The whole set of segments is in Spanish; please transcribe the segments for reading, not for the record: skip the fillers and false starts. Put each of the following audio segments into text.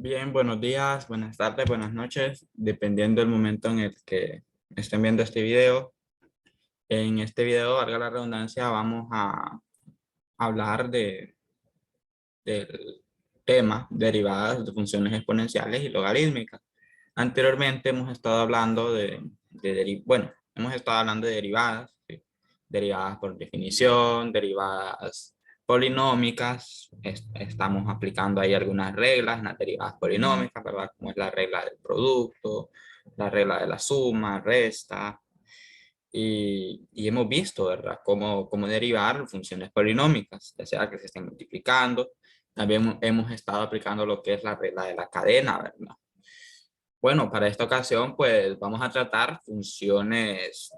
Bien, buenos días, buenas tardes, buenas noches, dependiendo del momento en el que estén viendo este video. En este video, valga la redundancia, vamos a hablar del tema derivadas de funciones exponenciales y logarítmicas. Anteriormente hemos estado hablando hemos estado hablando de derivadas, ¿sí? Derivadas por definición, derivadas polinómicas. Estamos aplicando ahí algunas reglas en las derivadas polinómicas, ¿verdad? Como es la regla del producto, la regla de la suma, resta. Y hemos visto, ¿verdad? Cómo derivar funciones polinómicas, ya sea que se estén multiplicando. También hemos estado aplicando lo que es la regla de la cadena, ¿verdad? Bueno, para esta ocasión, pues vamos a tratar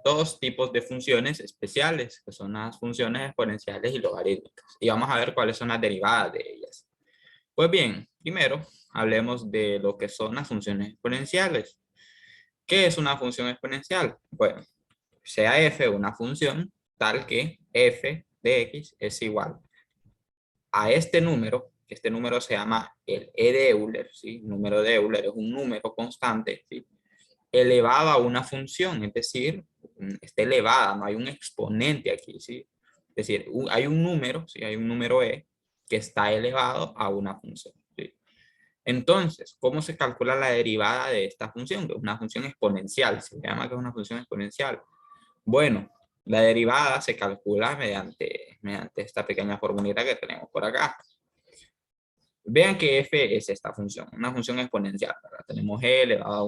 dos tipos de funciones especiales, que son las funciones exponenciales y logarítmicas. Y vamos a ver cuáles son las derivadas de ellas. Pues bien, primero hablemos de lo que son las funciones exponenciales. ¿Qué es una función exponencial? Bueno, sea f una función tal que f de x es igual a este número, que este número se llama el E de Euler, ¿sí? El número de Euler es un número constante, ¿sí? Elevado a una función, es decir, está elevada, no hay un exponente aquí, ¿sí? Es decir, hay un número, ¿sí? Hay un número E que está elevado a una función, ¿sí? Entonces, ¿cómo se calcula la derivada de esta función? Que es una función exponencial, se llama que es una función exponencial. Bueno, la derivada se calcula mediante esta pequeña formulita que tenemos por acá. Vean que f es esta función, una función exponencial, ¿verdad? Tenemos g elevado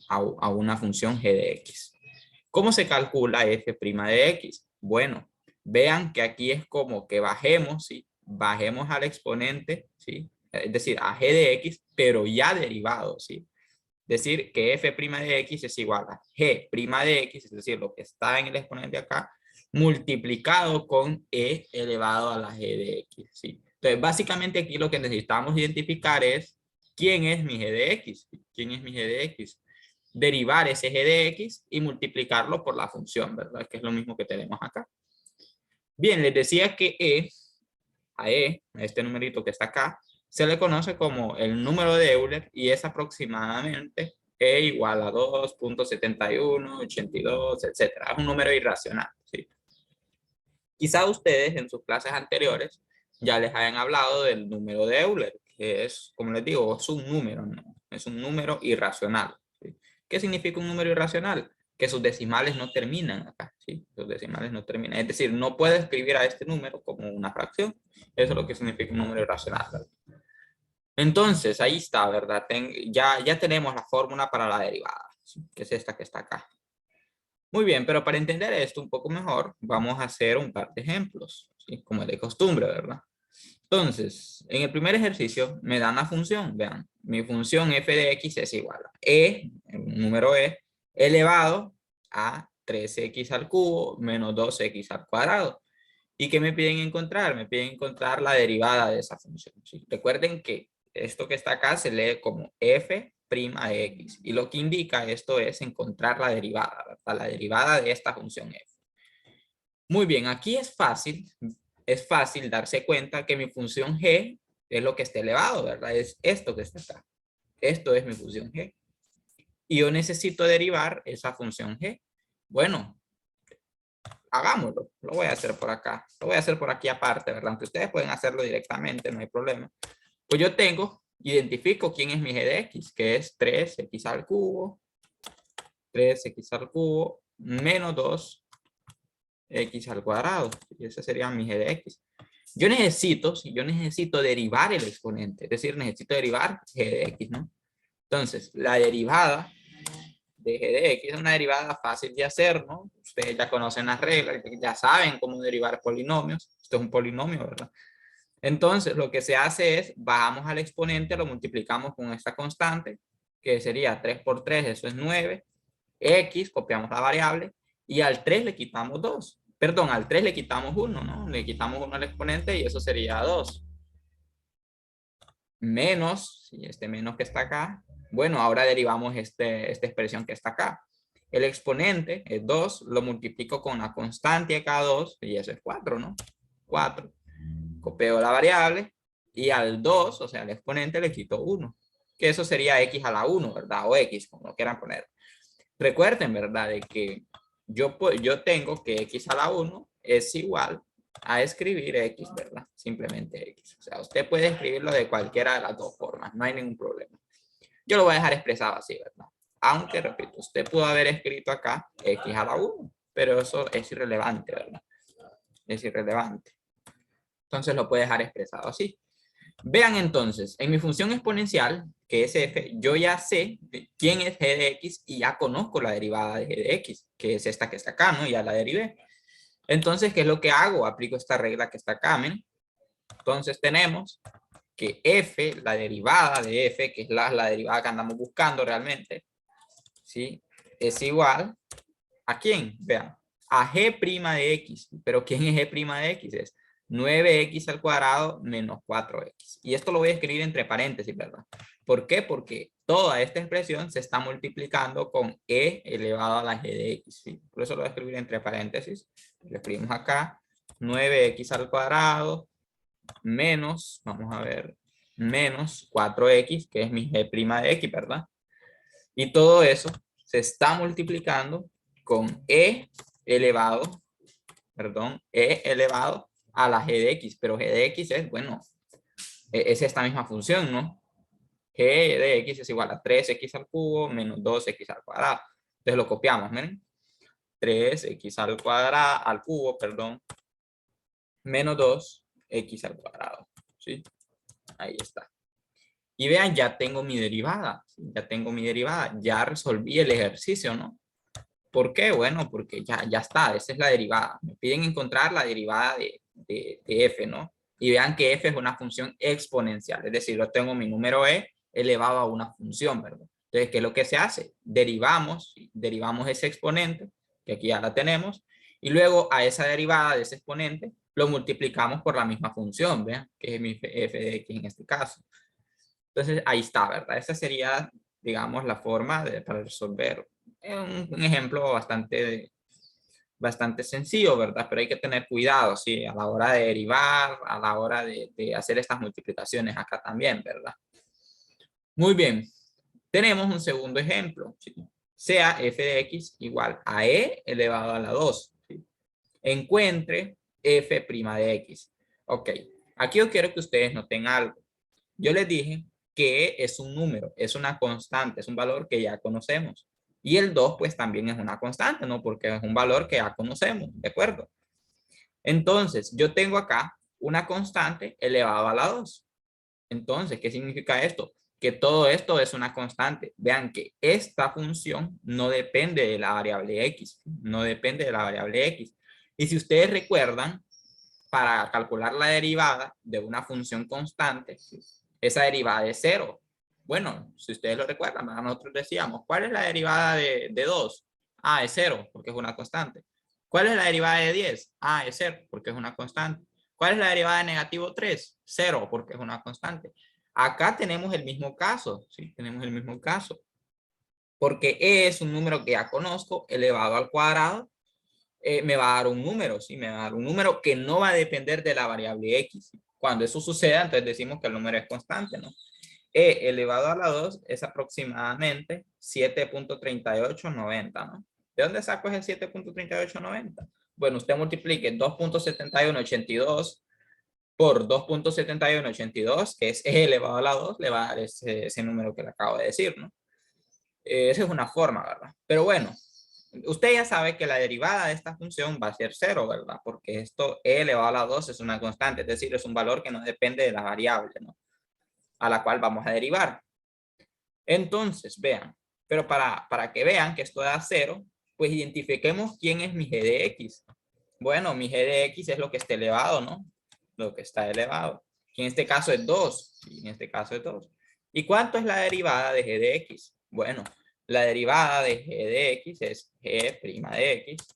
a una función g de x. ¿Cómo se calcula f' de x? Bueno, vean que aquí es como que bajemos, ¿sí? Bajemos al exponente, ¿sí? Es decir, a g de x, pero ya derivado, ¿sí? Decir que f' de x es igual a g' de x, es decir, lo que está en el exponente acá, multiplicado con e elevado a la g de x, ¿sí? Entonces, básicamente aquí lo que necesitamos identificar es quién es mi g de x, quién es mi g de x. Derivar ese g de x y multiplicarlo por la función, ¿verdad? Que es lo mismo que tenemos acá. Bien, les decía que a este numerito que está acá, se le conoce como el número de Euler y es aproximadamente E igual a 2.71, 82, etcétera. Es un número irracional, ¿sí? Quizá ustedes en sus clases anteriores ya les hayan hablado del número de Euler, que es, como les digo, es un número, ¿no? Es un número irracional, ¿sí? ¿Qué significa un número irracional? Que sus decimales no terminan acá, ¿sí? Sus decimales no terminan. Es decir, no puede escribir a este número como una fracción. Eso es lo que significa un número irracional, ¿verdad? Entonces, ahí está, ¿verdad? Ya tenemos la fórmula para la derivada, ¿sí? Que es esta que está acá. Muy bien, pero para entender esto un poco mejor, vamos a hacer un par de ejemplos, ¿sí? Como de costumbre, ¿verdad? Entonces, en el primer ejercicio me dan la función, vean, mi función f de x es igual a un número elevado a 3x al cubo menos 2x al cuadrado. ¿Y qué me piden encontrar? Me piden encontrar la derivada de esa función, ¿sí? Recuerden que esto que está acá se lee como f' de x. Y lo que indica esto es encontrar la derivada, ¿verdad? La derivada de esta función f. Muy bien, aquí es fácil darse cuenta que mi función g es lo que está elevado, ¿verdad? Es esto que está acá. Esto es mi función g. Y yo necesito derivar esa función g. Bueno, hagámoslo. Lo voy a hacer por acá. Lo voy a hacer por aquí aparte, ¿verdad? Aunque ustedes pueden hacerlo directamente, no hay problema. Pues yo identifico quién es mi g de x, que es 3x al cubo, 3x al cubo, menos 2x al cuadrado. Y ese sería mi g de x. Yo necesito derivar el exponente, es decir, necesito derivar g de x, ¿no? Entonces, la derivada de g de x es una derivada fácil de hacer, ¿no? Ustedes ya conocen las reglas, ya saben cómo derivar polinomios. Esto es un polinomio, ¿verdad? Entonces, lo que se hace es, bajamos al exponente, lo multiplicamos con esta constante, que sería 3 por 3, eso es 9. X, copiamos la variable, y al 3 le quitamos 2. Perdón, al 3 le quitamos 1, ¿no? Le quitamos 1 al exponente y eso sería 2. Menos, y este menos que está acá, bueno, ahora derivamos esta expresión que está acá. El exponente es 2, lo multiplico con la constante acá 2, y eso es 4, ¿no? 4. Copio la variable Y al 2, o sea, al exponente le quito 1. Que eso sería x a la 1, ¿verdad? O x, como lo quieran poner. Recuerden, ¿verdad? De que yo tengo que x a la 1 es igual a escribir x, ¿verdad? Simplemente x. O sea, usted puede escribirlo de cualquiera de las dos formas, no hay ningún problema. Yo lo voy a dejar expresado así, ¿verdad? Aunque, repito, usted pudo haber escrito acá x a la 1, pero eso es irrelevante, ¿verdad? Es irrelevante. Entonces lo puede dejar expresado así. Vean entonces, en mi función exponencial, que es f, yo ya sé quién es g de x y ya conozco la derivada de g de x, que es esta que está acá, ¿no? Ya la derivé. Entonces, ¿qué es lo que hago? Aplico esta regla que está acá, ¿ven? Entonces tenemos que f, la derivada de f, que es la derivada que andamos buscando realmente, ¿sí? Es igual ¿a quién? Vean, a g' de x. ¿Pero quién es g' de x? Es 9x al cuadrado menos 4x. Y esto lo voy a escribir entre paréntesis, ¿verdad? ¿Por qué? Porque toda esta expresión se está multiplicando con e elevado a la g de x, ¿sí? Por eso lo voy a escribir entre paréntesis. Lo escribimos acá, 9x al cuadrado menos, vamos a ver, menos 4x, que es mi g' de x, ¿verdad? Y todo eso se está multiplicando con elevado, e elevado a la g de x, pero g de x es, bueno, es esta misma función, ¿no? G de x es igual a 3x al cubo menos 2x al cuadrado. Entonces lo copiamos, miren. 3x al cuadrado, al cubo, perdón, menos 2x al cuadrado, ¿sí? Ahí está. Y vean, ya tengo mi derivada, ya tengo mi derivada, ya resolví el ejercicio, ¿no? ¿Por qué? Bueno, porque ya está, esa es la derivada. Me piden encontrar la derivada de f, ¿no? Y vean que f es una función exponencial, es decir, yo tengo mi número e elevado a una función, ¿verdad? Entonces, ¿qué es lo que se hace? Derivamos ese exponente, que aquí ya la tenemos, y luego a esa derivada de ese exponente lo multiplicamos por la misma función, ¿vean? Que es mi f de x en este caso. Entonces, ahí está, ¿verdad? Esa sería, digamos, la forma para resolver un ejemplo bastante sencillo, ¿verdad? Pero hay que tener cuidado, ¿sí? A la hora de derivar, a la hora de hacer estas multiplicaciones acá también, ¿verdad? Muy bien. Tenemos un segundo ejemplo, ¿sí? Sea f de x igual a e elevado a la 2, ¿sí? Encuentre f' de x. Ok, aquí yo quiero que ustedes noten algo. Yo les dije que es un número, es una constante, es un valor que ya conocemos. Y el 2 pues también es una constante, ¿no? Porque es un valor que ya conocemos, ¿de acuerdo? Entonces, yo tengo acá una constante elevada a la 2. Entonces, ¿qué significa esto? Que todo esto es una constante. Vean que esta función no depende de la variable x, no depende de la variable x. Y si ustedes recuerdan, para calcular la derivada de una función constante, esa derivada es 0. Bueno, si ustedes lo recuerdan, nosotros decíamos, ¿cuál es la derivada de 2? Ah, es 0, porque es una constante. ¿Cuál es la derivada de 10? Ah, es 0, porque es una constante. ¿Cuál es la derivada de negativo 3? 0, porque es una constante. Acá tenemos el mismo caso, ¿sí? Tenemos el mismo caso. Porque e es un número que ya conozco, elevado al cuadrado, me va a dar un número, ¿sí? Me va a dar un número que no va a depender de la variable x. Cuando eso suceda, entonces decimos que el número es constante, ¿no? E elevado a la 2 es aproximadamente 7.3890, ¿no? ¿De dónde saco ese 7.3890? Bueno, usted multiplique 2.7182 por 2.7182, que es e elevado a la 2, le va a dar ese número que le acabo de decir, ¿no? Esa es una forma, ¿verdad? Pero bueno, usted ya sabe que la derivada de esta función va a ser 0, ¿verdad? Porque esto e elevado a la 2 es una constante, es decir, es un valor que no depende de la variable, ¿no? A la cual vamos a derivar. Entonces, vean, pero para que vean que esto da 0, pues identifiquemos quién es mi g de x. Bueno, mi g de x es lo que está elevado, ¿no? Lo que está elevado. Que en este caso es 2. En este caso es 2. ¿Y cuánto es la derivada de g de x? Bueno, la derivada de g de x es g' de x,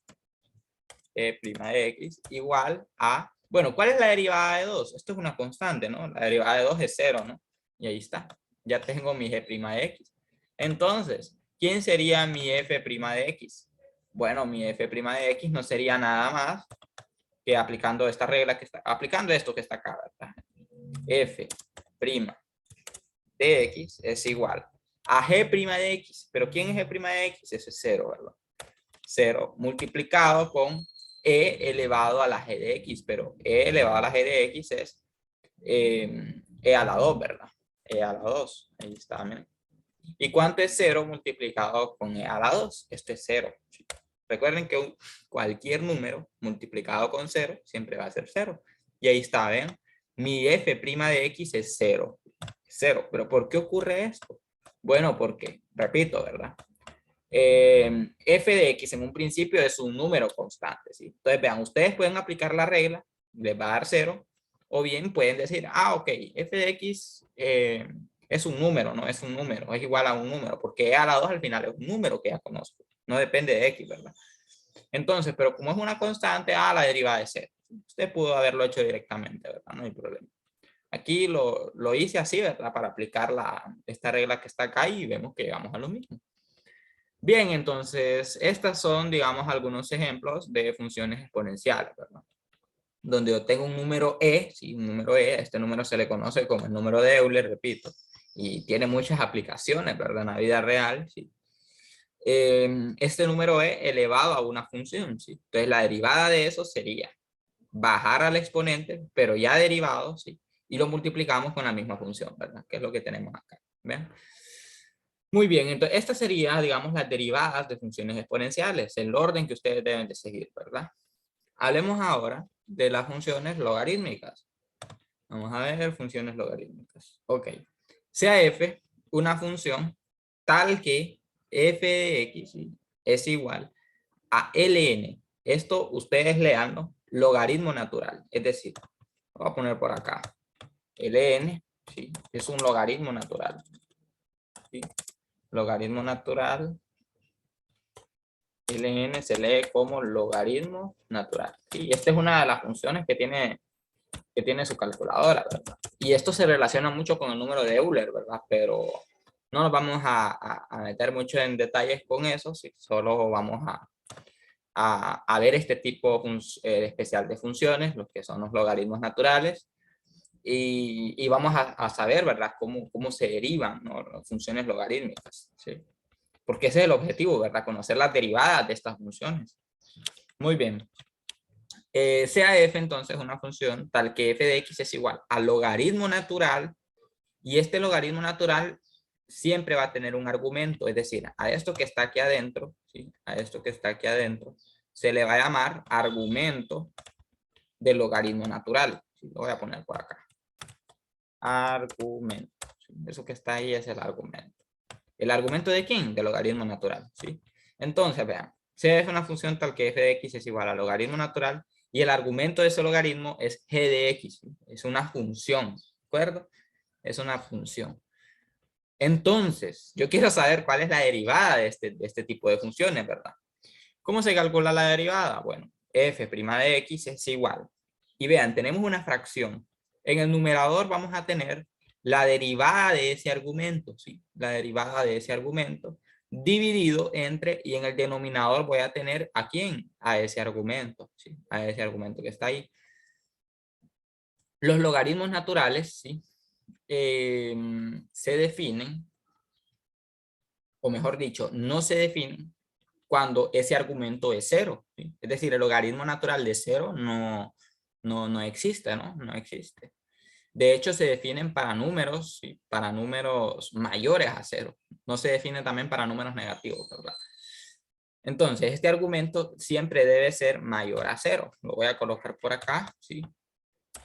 g' de x igual a, bueno, ¿cuál es la derivada de 2? Esto es una constante, ¿no? La derivada de 2 es 0, ¿no? Y ahí está. Ya tengo mi g' de x. Entonces, ¿quién sería mi f' de x? Bueno, mi f' de x no sería nada más que aplicando esta regla que está, aplicando esto que está acá, ¿verdad? f' de x es igual a g' de x. ¿Pero quién es g' de x? Ese es 0, ¿verdad? 0 multiplicado con e elevado a la g de x, pero e elevado a la g de x es e a la 2, ¿verdad? E a la 2, ahí está, miren. ¿Y cuánto es 0 multiplicado con e a la 2? Esto es 0. Recuerden que cualquier número multiplicado con 0 siempre va a ser 0. Y ahí está, ¿ven? Mi f' de x es 0. 0. ¿Pero por qué ocurre esto? Bueno, porque, repito, ¿verdad? F de x en un principio es un número constante, ¿sí? Entonces, vean, ustedes pueden aplicar la regla, les va a dar 0, o bien pueden decir, ok, f de x es un número, no es un número, es igual a un número, porque e a la 2 al final es un número que ya conozco, no depende de x, ¿verdad? Entonces, pero como es una constante, la derivada de 0. Usted pudo haberlo hecho directamente, ¿verdad? No hay problema. Aquí lo hice así, ¿verdad? Para aplicar esta regla que está acá y vemos que llegamos a lo mismo. Bien, entonces, estas son, digamos, algunos ejemplos de funciones exponenciales, ¿verdad? Donde yo tengo un número e, sí, un número e, este número se le conoce como el número de Euler, repito, y tiene muchas aplicaciones, ¿verdad? En la vida real, sí. Este número e elevado a una función, ¿sí? Entonces, la derivada de eso sería bajar al exponente, pero ya derivado, ¿sí? Y lo multiplicamos con la misma función, ¿verdad? Que es lo que tenemos acá, ¿ven? Muy bien, entonces estas serían, digamos, las derivadas de funciones exponenciales, el orden que ustedes deben de seguir, ¿verdad? Hablemos ahora de las funciones logarítmicas. Vamos a ver funciones logarítmicas. Ok. Sea f una función tal que f de x, ¿sí?, es igual a ln. Esto ustedes leanlo, logaritmo natural. Es decir, voy a poner por acá. ln, ¿sí?, es un logaritmo natural, ¿sí? Logaritmo natural. ln se lee como logaritmo natural. Y esta es una de las funciones que tiene su calculadora, ¿verdad? Y esto se relaciona mucho con el número de Euler, ¿verdad? Pero no nos vamos a meter mucho en detalles con eso, sí, solo vamos a ver este tipo especial de funciones, los que son los logaritmos naturales, y vamos a saber, ¿verdad?, cómo se derivan, ¿no?, las funciones logarítmicas, ¿sí? Porque ese es el objetivo, ¿verdad? Conocer las derivadas de estas funciones. Muy bien. Sea f entonces una función tal que f de x es igual al logaritmo natural, y este logaritmo natural siempre va a tener un argumento, es decir, a esto que está aquí adentro, ¿sí?, a esto que está aquí adentro, se le va a llamar argumento del logaritmo natural. ¿Sí? Lo voy a poner por acá. Argumento. ¿Sí? Eso que está ahí es el argumento. ¿El argumento de quién? Del logaritmo natural, ¿sí? Entonces, vean, C es una función tal que f de x es igual al logaritmo natural, y el argumento de ese logaritmo es g de x, ¿sí? Es una función, ¿de acuerdo? Es una función. Entonces, yo quiero saber cuál es la derivada de este tipo de funciones, ¿verdad? ¿Cómo se calcula la derivada? Bueno, f' de x es igual. Y vean, tenemos una fracción. En el numerador vamos a tener la derivada de ese argumento, ¿sí? La derivada de ese argumento dividido entre, y en el denominador voy a tener ¿a quién? A ese argumento, ¿sí? A ese argumento que está ahí. Los logaritmos naturales, ¿sí?, se definen, o mejor dicho, no se definen cuando ese argumento es 0, ¿sí? Es decir, el logaritmo natural de 0 no existe, ¿no? No existe. De hecho, se definen para números, ¿sí?, para números mayores a 0. No se define también para números negativos, ¿verdad? Entonces, este argumento siempre debe ser mayor a 0. Lo voy a colocar por acá, ¿sí?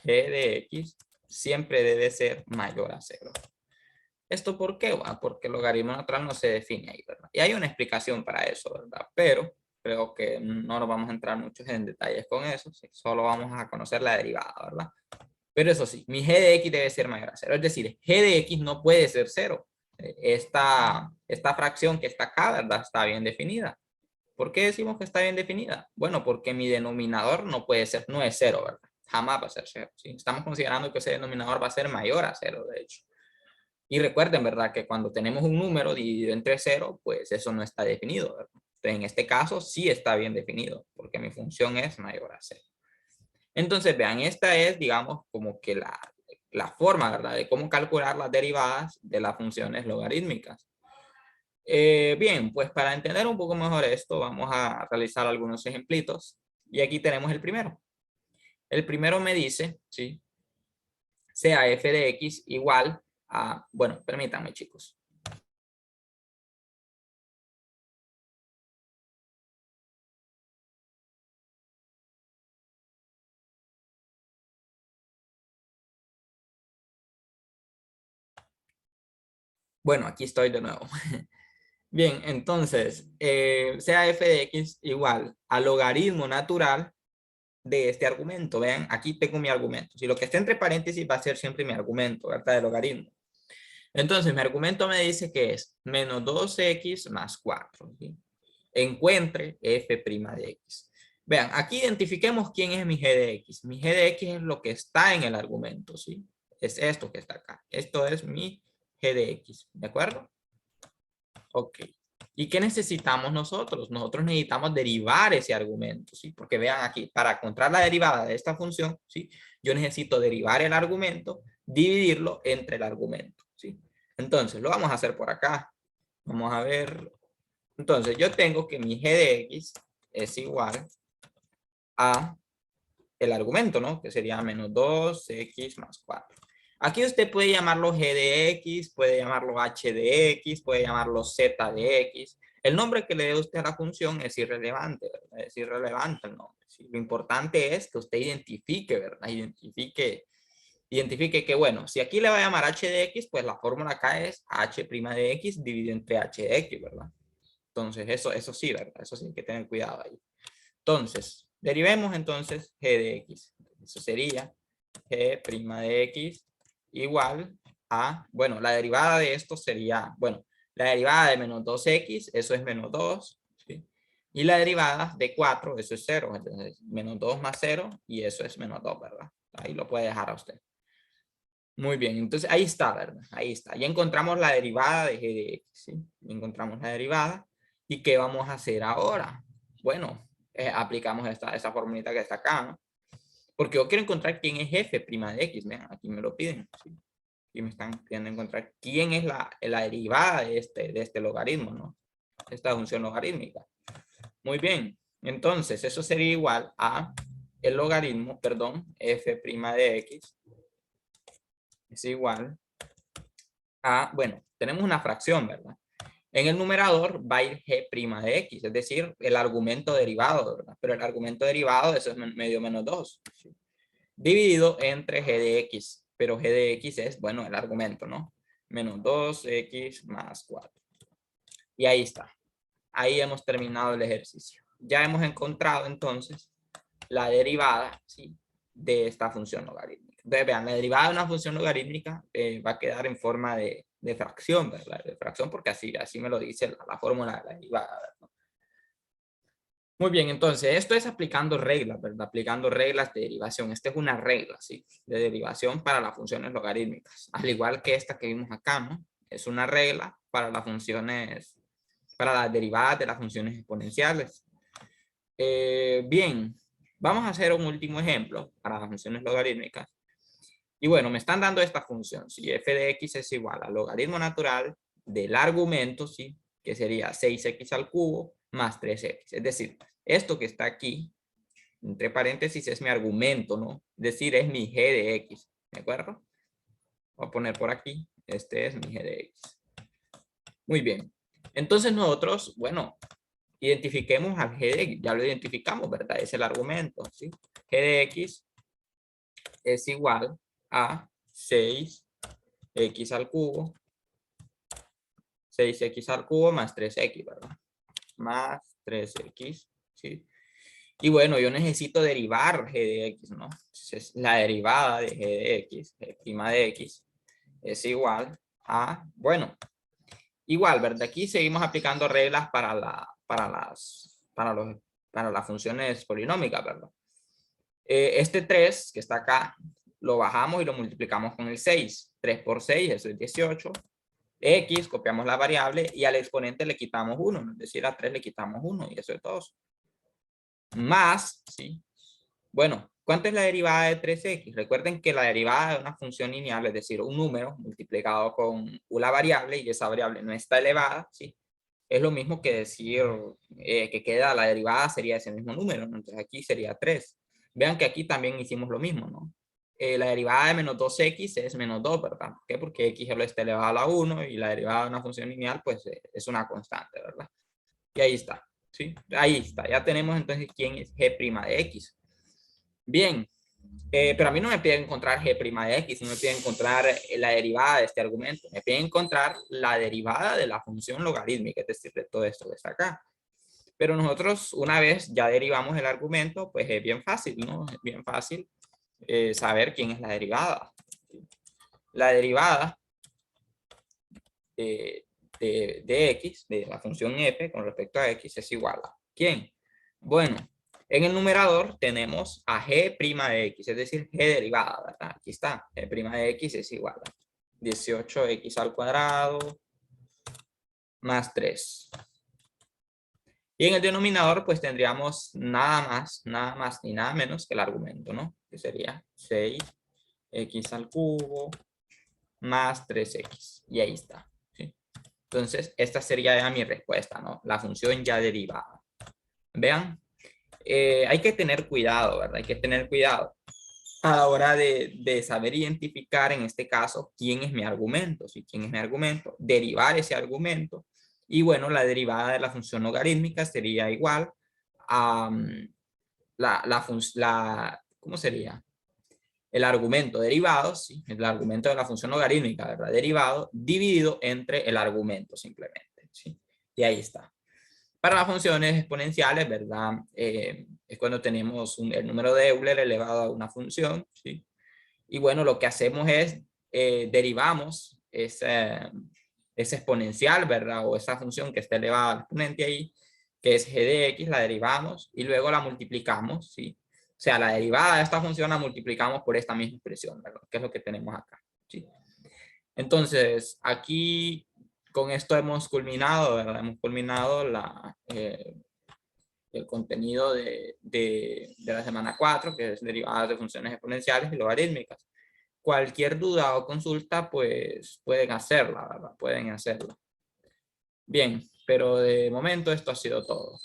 G de x siempre debe ser mayor a 0. ¿Esto por qué? Bueno, porque el logaritmo natural no se define ahí, ¿verdad? Y hay una explicación para eso, ¿verdad? Pero creo que no nos vamos a entrar mucho en detalles con eso, ¿sí? Solo vamos a conocer la derivada, ¿verdad? Pero eso sí, mi g de x debe ser mayor a 0. Es decir, g de x no puede ser 0. Esta fracción que está acá, ¿verdad?, está bien definida. ¿Por qué decimos que está bien definida? Bueno, porque mi denominador no puede ser, no es 0, ¿verdad? Jamás va a ser 0, ¿sí? Estamos considerando que ese denominador va a ser mayor a 0, de hecho. Y recuerden, ¿verdad?, que cuando tenemos un número dividido entre 0, pues eso no está definido, ¿verdad? Entonces, en este caso sí está bien definido, porque mi función es mayor a 0. Entonces, vean, esta es, digamos, como que la forma, ¿verdad? De cómo calcular las derivadas de las funciones logarítmicas. Bien, pues para entender un poco mejor esto, vamos a realizar algunos ejemplitos. Y aquí tenemos el primero. El primero me dice, ¿sí? Sea f de x igual a, bueno, permítanme chicos. Bueno, aquí estoy de nuevo. Bien, entonces, sea f de x igual al logaritmo natural de este argumento. Vean, aquí tengo mi argumento. Si lo que está entre paréntesis va a ser siempre mi argumento, ¿verdad? De logaritmo. Entonces, mi argumento me dice que es menos 2x más 4. ¿Sí? Encuentre f' de x. Vean, aquí identifiquemos quién es mi g de x. Mi g de x es lo que está en el argumento, ¿sí? Es esto que está acá. Esto es mi g de x, ¿de acuerdo? Ok. ¿Y qué necesitamos nosotros? Nosotros necesitamos derivar ese argumento, ¿sí? Porque vean aquí, para encontrar la derivada de esta función, ¿sí? Yo necesito derivar el argumento, dividirlo entre el argumento, ¿sí? Entonces, lo vamos a hacer por acá. Vamos a ver. Entonces, yo tengo que mi g de x es igual a el argumento, ¿no? Que sería menos 2x más 4. Aquí usted puede llamarlo g de x, puede llamarlo h de x, puede llamarlo z de x. El nombre que le dé usted a la función es irrelevante, ¿verdad? Es irrelevante el nombre. ¿Sí? Lo importante es que usted identifique, ¿verdad? Identifique que, bueno, si aquí le va a llamar h de x, pues la fórmula acá es h' de x dividido entre h de x, ¿verdad? Entonces, eso sí, ¿verdad? Eso sí hay que tener cuidado ahí. Entonces, derivemos entonces g de x. Eso sería g' de x igual a, bueno, la derivada de esto sería, bueno, la derivada de menos 2x, eso es menos 2, ¿sí? Y la derivada de 4, eso es 0, entonces menos 2 más 0 y eso es menos 2, ¿verdad? Ahí lo puede dejar a usted. Muy bien, entonces ahí está, ¿verdad? Ahí está. Ya encontramos la derivada de g de x, ¿sí? Ya encontramos la derivada. ¿Y qué vamos a hacer ahora? Bueno, aplicamos esta formulita que está acá, ¿no? Porque yo quiero encontrar quién es f' de x, vean, aquí me lo piden, ¿sí? Aquí me están pidiendo encontrar quién es la derivada de este logaritmo, ¿no? Esta función logarítmica. Muy bien, entonces eso sería igual a el logaritmo, perdón, f' de x es igual a, bueno, tenemos una fracción, ¿verdad? En el numerador va a ir g' de x, es decir, el argumento derivado, ¿verdad? Pero el argumento derivado, eso es medio menos 2, ¿sí? Dividido entre g de x, pero g de x es, bueno, el argumento, ¿no? Menos 2x más 4. Y ahí está. Ahí hemos terminado el ejercicio. Ya hemos encontrado entonces la derivada, ¿sí? De esta función logarítmica. Entonces, vean, la derivada de una función logarítmica va a quedar en forma de fracción, ¿verdad? De fracción porque así me lo dice la fórmula de la derivada, ¿verdad? Muy bien, entonces esto es aplicando reglas, ¿verdad? Aplicando reglas de derivación. Esta es una regla, ¿sí? De derivación para las funciones logarítmicas. Al igual que esta que vimos acá, ¿no? Es una regla para las funciones, para las derivadas de las funciones exponenciales. Bien, vamos a hacer un último ejemplo para las funciones logarítmicas. Y bueno, me están dando esta función, si f de x es igual al logaritmo natural del argumento, ¿sí? Que sería 6x al cubo más 3x. Es decir, esto que está aquí, entre paréntesis, es mi argumento, ¿no? Es decir, es mi g de x, ¿de acuerdo? Voy a poner por aquí, este es mi g de x. Muy bien. Entonces nosotros, bueno, identifiquemos al g de x, ya lo identificamos, ¿verdad? Es el argumento, ¿sí? G de x es igual a 6x al cubo, 6x al cubo más 3x, ¿verdad? Más 3x, ¿sí? Y bueno, yo necesito derivar g de x, ¿no? Entonces, la derivada de g de x, g' de x, es igual a, bueno, igual, ¿verdad? Aquí seguimos aplicando reglas para las funciones polinómicas, ¿verdad? Este 3 que está acá, lo bajamos y lo multiplicamos con el 6. 3 por 6, eso es 18. X, copiamos la variable y al exponente le quitamos 1. Es decir, a 3 le quitamos 1 y eso es 2. Más, ¿sí? Bueno, ¿Cuánto es la derivada de 3x? Recuerden que la derivada de una función lineal, es decir, un número multiplicado con una variable y esa variable no está elevada, ¿sí? Es lo mismo que decir que queda la derivada sería ese mismo número, ¿no? Entonces aquí sería 3. Vean que aquí también hicimos lo mismo, ¿no? La derivada de menos 2x es menos 2, ¿verdad? ¿Por qué? Porque x solo está elevado a la 1 y la derivada de una función lineal pues es una constante, ¿verdad? Y ahí está, ¿sí? Ahí está, ya tenemos entonces quién es g' de x. Bien, pero a mí no me pide encontrar g' de x, no me pide encontrar la derivada de este argumento, me pide encontrar la derivada de la función logarítmica, es decir, de todo esto que está acá. Pero nosotros, una vez ya derivamos el argumento, pues es bien fácil, ¿no? Es bien fácil saber quién es la derivada. La derivada de x, de la función f con respecto a x, es igual a ¿quién? Bueno, en el numerador tenemos a g' de x, es decir, g derivada, ¿verdad? Aquí está, g' de x es igual a 18x al cuadrado más 3. Y en el denominador, pues tendríamos nada más ni nada menos que el argumento, ¿no? Que sería 6x al cubo más 3x. Y ahí está, ¿sí? Entonces, esta sería ya mi respuesta, ¿no? La función ya derivada. Vean, hay que tener cuidado, ¿verdad? Hay que tener cuidado a la hora de saber identificar, en este caso, quién es mi argumento. ¿Sí? ¿Quién es mi argumento? Derivar ese argumento. Y bueno, la derivada de la función logarítmica sería igual a ¿cómo sería? El argumento derivado, ¿sí? El argumento de la función logarítmica, ¿verdad? Derivado, dividido entre el argumento simplemente, ¿sí? Y ahí está. Para las funciones exponenciales, ¿verdad? Es cuando tenemos el número de Euler elevado a una función, ¿sí? Y bueno, lo que hacemos es derivamos ese exponencial, ¿verdad? O esa función que está elevada al exponente ahí, que es g de x, la derivamos y luego la multiplicamos, ¿sí? O sea, la derivada de esta función la multiplicamos por esta misma expresión, ¿verdad? Que es lo que tenemos acá, ¿sí? Entonces, aquí con esto hemos culminado, ¿verdad? Hemos culminado el contenido de la semana 4, que es derivadas de funciones exponenciales y logarítmicas. Cualquier duda o consulta, pues pueden hacerla, ¿verdad? Pueden hacerla. Bien, pero de momento esto ha sido todo.